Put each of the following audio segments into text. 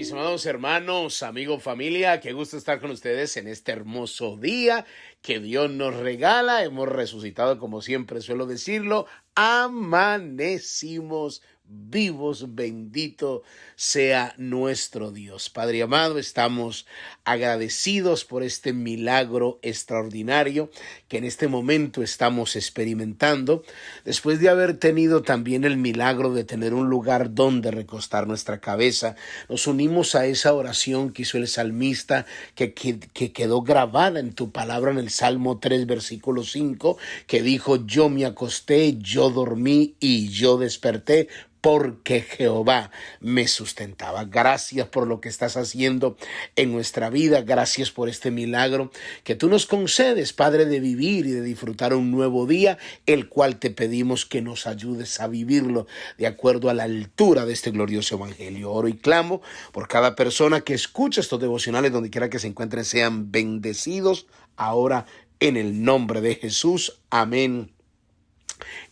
mis amados hermanos, amigos, familia, qué gusto estar con ustedes en este hermoso día que Dios nos regala. Hemos resucitado, como siempre suelo decirlo, amanecimos vivos, bendito sea nuestro Dios. Padre amado, estamos agradecidos por este milagro extraordinario que en este momento estamos experimentando, después de haber tenido también el milagro de tener un lugar donde recostar nuestra cabeza. Nos unimos a esa oración que hizo el salmista, que quedó grabada en tu palabra en el Salmo 3, versículo 5, que dijo: yo me acosté, yo dormí y yo desperté, porque Jehová me sustentaba. Gracias por lo que estás haciendo en nuestra vida. Gracias por este milagro que tú nos concedes, Padre, de vivir y de disfrutar un nuevo día, el cual te pedimos que nos ayudes a vivirlo de acuerdo a la altura de este glorioso evangelio. Oro y clamo por cada persona que escucha estos devocionales, donde quiera que se encuentren, sean bendecidos ahora en el nombre de Jesús. Amén.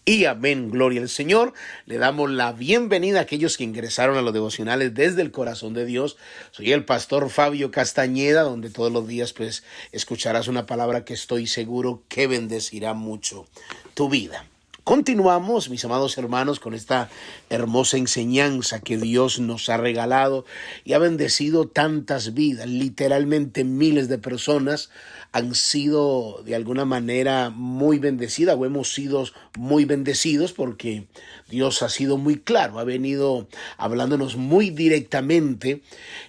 Y amén, gloria al Señor. Le damos la bienvenida a aquellos que ingresaron a los devocionales desde el corazón de Dios. Soy el pastor Fabio Castañeda, donde todos los días pues escucharás una palabra que estoy seguro que bendecirá mucho tu vida. Continuamos, mis amados hermanos, con esta hermosa enseñanza que Dios nos ha regalado y ha bendecido tantas vidas. Literalmente miles de personas han sido de alguna manera muy bendecidas, o hemos sido muy bendecidos, porque Dios ha sido muy claro, ha venido hablándonos muy directamente,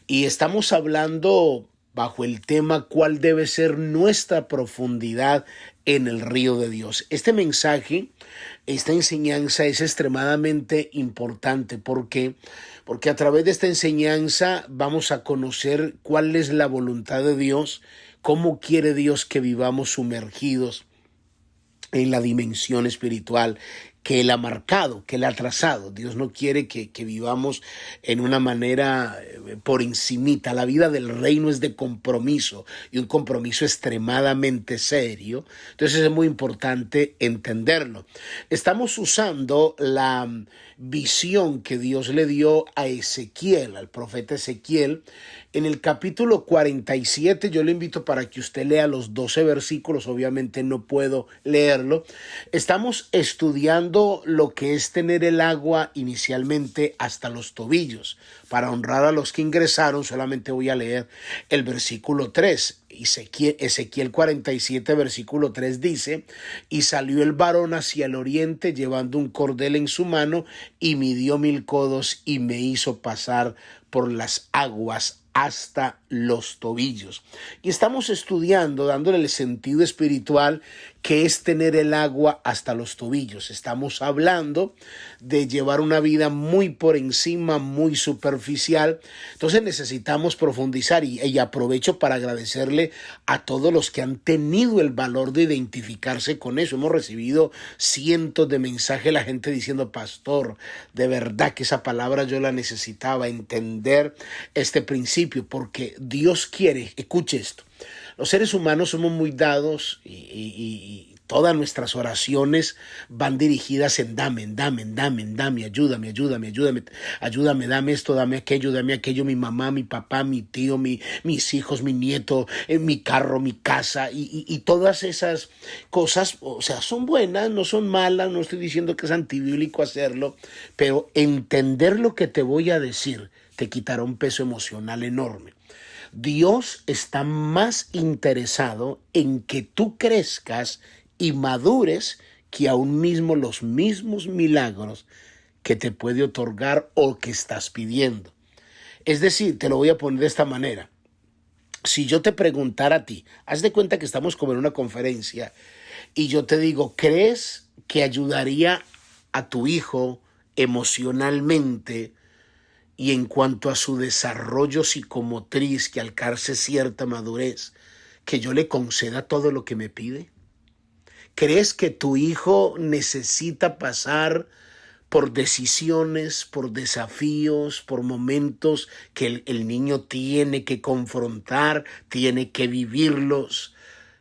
y estamos hablando bajo el tema cuál debe ser nuestra profundidad en el río de Dios. Este mensaje, esta enseñanza es extremadamente importante. ¿Por qué? Porque a través de esta enseñanza vamos a conocer cuál es la voluntad de Dios, cómo quiere Dios que vivamos sumergidos en la dimensión espiritual que Él ha marcado, que Él ha trazado. Dios no quiere que vivamos en una manera por encimita. La vida del reino es de compromiso, y un compromiso extremadamente serio. Entonces es muy importante entenderlo. Estamos usando la visión que Dios le dio a Ezequiel, al profeta Ezequiel, en el capítulo 47. Yo le invito para que usted lea los 12 versículos. Obviamente no puedo leerlo. Estamos estudiando lo que es tener el agua inicialmente hasta los tobillos. Para honrar a los que ingresaron, solamente voy a leer el versículo 3. Ezequiel 47, versículo 3 dice: y salió el varón hacia el oriente llevando un cordel en su mano, y midió 1000 codos y me hizo pasar por las aguas hasta los tobillos. Y estamos estudiando, dándole el sentido espiritual que es tener el agua hasta los tobillos. Estamos hablando de llevar una vida muy por encima, muy superficial. Entonces necesitamos profundizar, y aprovecho para agradecerle a todos los que han tenido el valor de identificarse con eso. Hemos recibido cientos de mensajes, la gente diciendo: pastor, de verdad que esa palabra yo la necesitaba, entender este principio, porque Dios quiere, escuche esto, los seres humanos somos muy dados, y todas nuestras oraciones van dirigidas en dame, ayúdame, dame esto, dame aquello, mi mamá, mi papá, mi tío, mis hijos, mi nieto, mi carro, mi casa, y todas esas cosas, o sea, son buenas, no son malas. No estoy diciendo que es antibíblico hacerlo, pero entender lo que te voy a decir te quitará un peso emocional enorme. Dios está más interesado en que tú crezcas y madures que aún mismo los mismos milagros que te puede otorgar o que estás pidiendo. Es decir, te lo voy a poner de esta manera. Si yo te preguntara a ti, haz de cuenta que estamos como en una conferencia, y yo te digo: ¿crees que ayudaría a tu hijo emocionalmente y en cuanto a su desarrollo psicomotriz, que alcance cierta madurez, que yo le conceda todo lo que me pide? ¿Crees que tu hijo necesita pasar por decisiones, por desafíos, por momentos que el niño tiene que confrontar, tiene que vivirlos?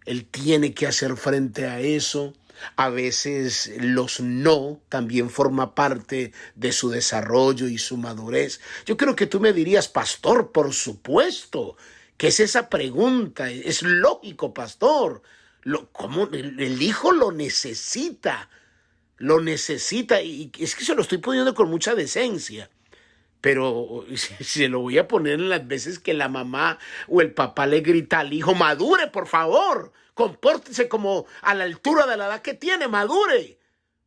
Él tiene que hacer frente a eso. A veces los no también forma parte de su desarrollo y su madurez. Yo creo que tú me dirías, pastor, por supuesto. ¿Qué es esa pregunta? Es lógico, pastor. ¿Cómo? El hijo lo necesita. Lo necesita. Y es que se lo estoy poniendo con mucha decencia. Pero se lo voy a poner en las veces que la mamá o el papá le grita al hijo, madure, por favor, compórtese como a la altura de la edad que tiene, madure,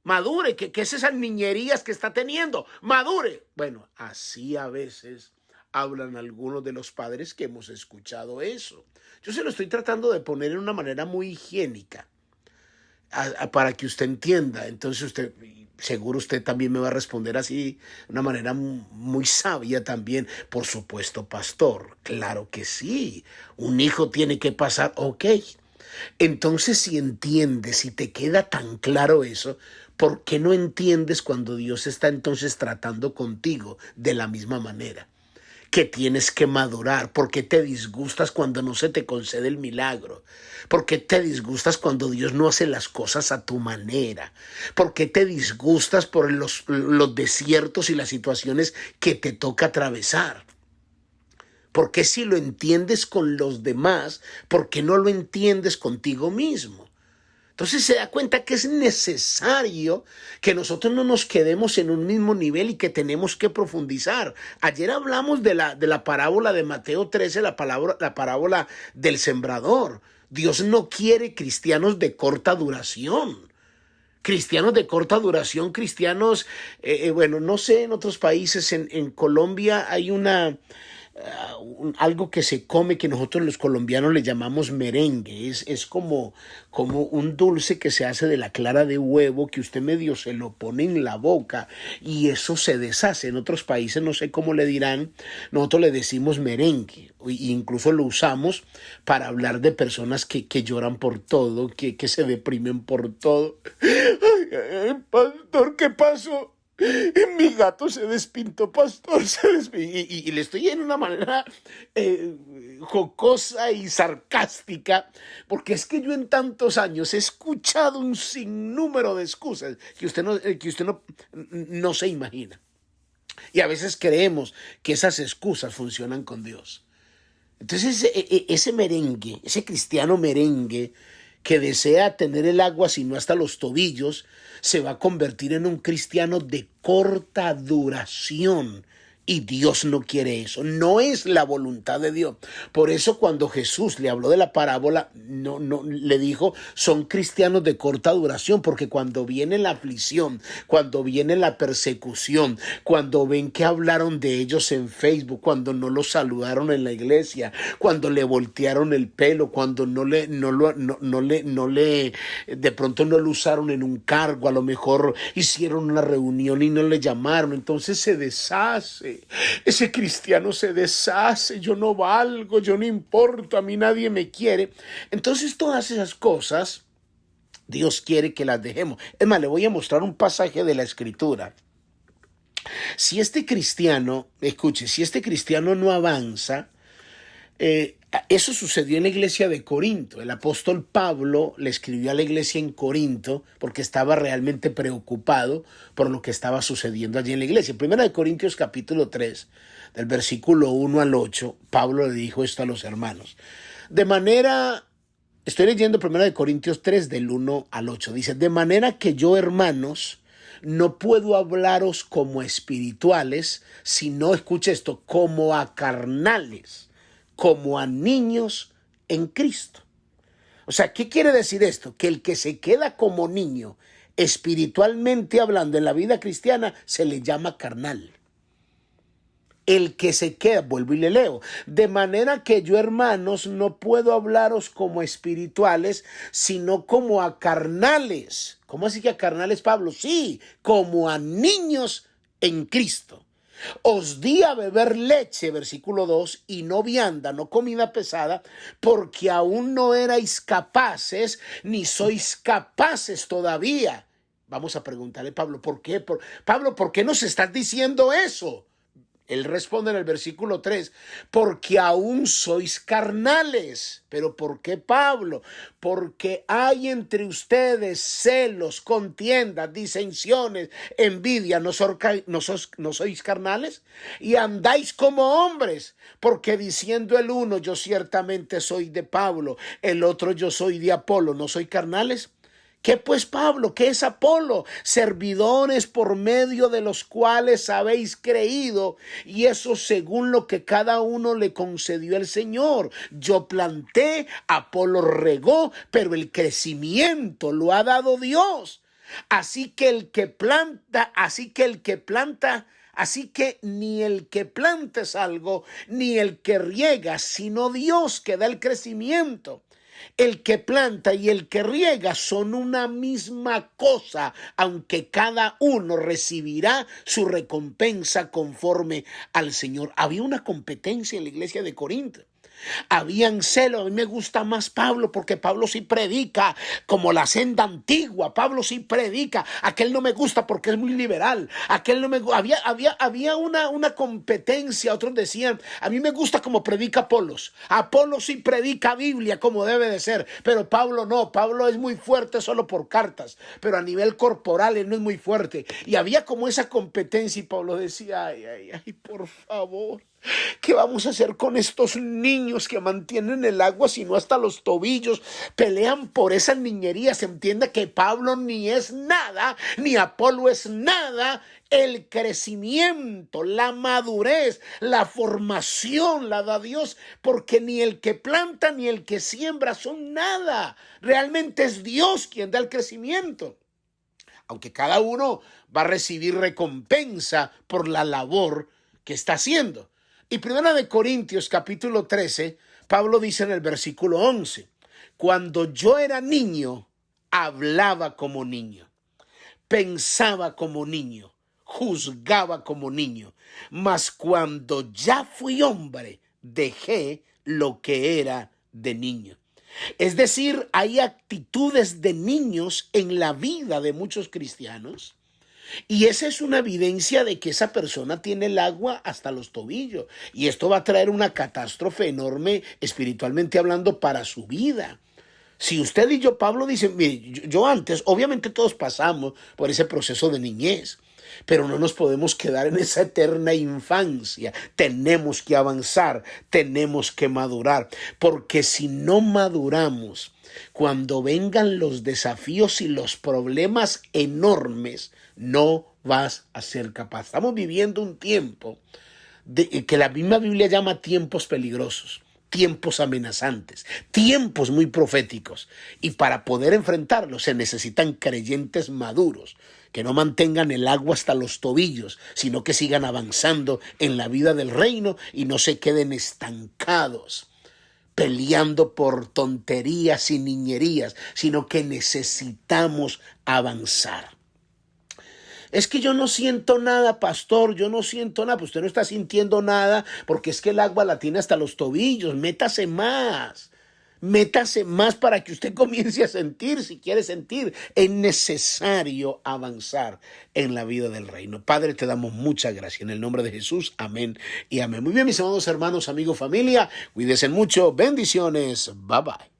madure, ¿qué es esas niñerías que está teniendo? Madure. Bueno, así a veces hablan algunos de los padres que hemos escuchado eso. Yo se lo estoy tratando de poner en una manera muy higiénica para que usted entienda. Entonces usted, seguro usted también me va a responder así, de una manera muy sabia también. Por supuesto, pastor, claro que sí. Un hijo tiene que pasar, ok. Entonces, si entiendes, si te queda tan claro eso, ¿por qué no entiendes cuando Dios está entonces tratando contigo de la misma manera? Que tienes que madurar. ¿Por qué te disgustas cuando no se te concede el milagro? ¿Por qué te disgustas cuando Dios no hace las cosas a tu manera? ¿Por qué te disgustas por los desiertos y las situaciones que te toca atravesar? ¿Por qué si lo entiendes con los demás, por qué no lo entiendes contigo mismo? Entonces se da cuenta que es necesario que nosotros no nos quedemos en un mismo nivel y que tenemos que profundizar. Ayer hablamos de la parábola de Mateo 13, la parábola del sembrador. Dios no quiere cristianos de corta duración. Cristianos de corta duración, cristianos, bueno, no sé, en otros países, en Colombia hay algo que se come que nosotros los colombianos le llamamos merengue. Es como un dulce que se hace de la clara de huevo, que usted medio se lo pone en la boca y eso se deshace. En otros países no sé cómo le dirán, nosotros le decimos merengue, e incluso lo usamos para hablar de personas que lloran por todo, que se deprimen por todo. Ay, pastor, ¿qué pasó? Mi gato se despintó, pastor, y le estoy en una manera jocosa y sarcástica, porque es que yo en tantos años he escuchado un sinnúmero de excusas que usted no se imagina. Y a veces creemos que esas excusas funcionan con Dios. Entonces ese merengue, ese cristiano merengue que desea tener el agua sino hasta los tobillos, se va a convertir en un cristiano de corta duración. Y Dios no quiere eso, no es la voluntad de Dios. Por eso cuando Jesús le habló de la parábola, no le dijo, son cristianos de corta duración, porque cuando viene la aflicción, cuando viene la persecución, cuando ven que hablaron de ellos en Facebook, cuando no los saludaron en la iglesia, cuando le voltearon el pelo, cuando de pronto no lo usaron en un cargo, a lo mejor hicieron una reunión y no le llamaron, entonces se deshace. Ese cristiano se deshace, yo no valgo, yo no importo, a mí nadie me quiere. Entonces todas esas cosas Dios quiere que las dejemos. Es más, le voy a mostrar un pasaje de la Escritura. Si este cristiano, escuche, si este cristiano no avanza, eso sucedió en la iglesia de Corinto. El apóstol Pablo le escribió a la iglesia en Corinto porque estaba realmente preocupado por lo que estaba sucediendo allí en la iglesia. Primera de Corintios capítulo 3, del versículo 1 al 8, Pablo le dijo esto a los hermanos. Estoy leyendo Primera de Corintios 3 del 1 al 8. Dice, de manera que yo, hermanos, no puedo hablaros como espirituales, sino, escuche esto, como a carnales, como a niños en Cristo. O sea, ¿qué quiere decir esto? Que el que se queda como niño, espiritualmente hablando, en la vida cristiana, se le llama carnal. El que se queda, vuelvo y le leo, de manera que yo, hermanos, no puedo hablaros como espirituales, sino como a carnales. ¿Cómo así que a carnales, Pablo? Sí, como a niños en Cristo. Os di a beber leche, versículo 2, y no vianda, no comida pesada, porque aún no erais capaces, ni sois capaces todavía. Vamos a preguntarle, Pablo, ¿por qué? Pablo, ¿por qué nos estás diciendo eso? Él responde en el versículo 3, porque aún sois carnales. ¿Pero por qué, Pablo? Porque hay entre ustedes celos, contiendas, disensiones, envidia. ¿No sois carnales? Y andáis como hombres, porque diciendo el uno, yo ciertamente soy de Pablo, el otro, yo soy de Apolo. ¿No sois carnales? ¿Qué pues, Pablo? ¿Qué es Apolo? Servidores por medio de los cuales habéis creído, y eso según lo que cada uno le concedió el Señor. Yo planté, Apolo regó, pero el crecimiento lo ha dado Dios. Así que ni el que planta es algo, ni el que riega, sino Dios que da el crecimiento. El que planta y el que riega son una misma cosa, aunque cada uno recibirá su recompensa conforme al Señor. Había una competencia en la iglesia de Corinto. Habían celos. A mí me gusta más Pablo porque Pablo sí predica como la senda antigua. Pablo sí predica. Aquel no me gusta porque es muy liberal. Aquel no me había una competencia. Otros decían, a mí me gusta como predica Apolos. Apolos sí predica Biblia como debe de ser, pero Pablo no. Pablo es muy fuerte solo por cartas, pero a nivel corporal él no es muy fuerte. Y había como esa competencia y Pablo decía, ay, por favor. ¿Qué vamos a hacer con estos niños que mantienen el agua sino hasta los tobillos? Pelean por esas niñerías. Se entiende que Pablo ni es nada, ni Apolo es nada. El crecimiento, la madurez, la formación la da Dios, porque ni el que planta ni el que siembra son nada. Realmente es Dios quien da el crecimiento. Aunque cada uno va a recibir recompensa por la labor que está haciendo. Y 1 Corintios capítulo 13, Pablo dice en el versículo 11, cuando yo era niño, hablaba como niño, pensaba como niño, juzgaba como niño, mas cuando ya fui hombre, dejé lo que era de niño. Es decir, hay actitudes de niños en la vida de muchos cristianos. Y esa es una evidencia de que esa persona tiene el agua hasta los tobillos. Y esto va a traer una catástrofe enorme espiritualmente hablando para su vida. Si usted y yo, Pablo dice, mire, yo antes, obviamente todos pasamos por ese proceso de niñez, pero no nos podemos quedar en esa eterna infancia. Tenemos que avanzar, tenemos que madurar, porque si no maduramos, cuando vengan los desafíos y los problemas enormes, no vas a ser capaz. Estamos viviendo un tiempo que la misma Biblia llama tiempos peligrosos, tiempos amenazantes, tiempos muy proféticos. Y para poder enfrentarlos se necesitan creyentes maduros, que no mantengan el agua hasta los tobillos, sino que sigan avanzando en la vida del reino y no se queden estancados, peleando por tonterías y niñerías, sino que necesitamos avanzar. Es que yo no siento nada, pastor, yo no siento nada. Pues usted no está sintiendo nada porque es que el agua la tiene hasta los tobillos. Métase más para que usted comience a sentir, si quiere sentir. Es necesario avanzar en la vida del reino. Padre, te damos mucha gracia en el nombre de Jesús. Amén y amén. Muy bien, mis amados hermanos, amigos, familia. Cuídense mucho. Bendiciones. Bye bye.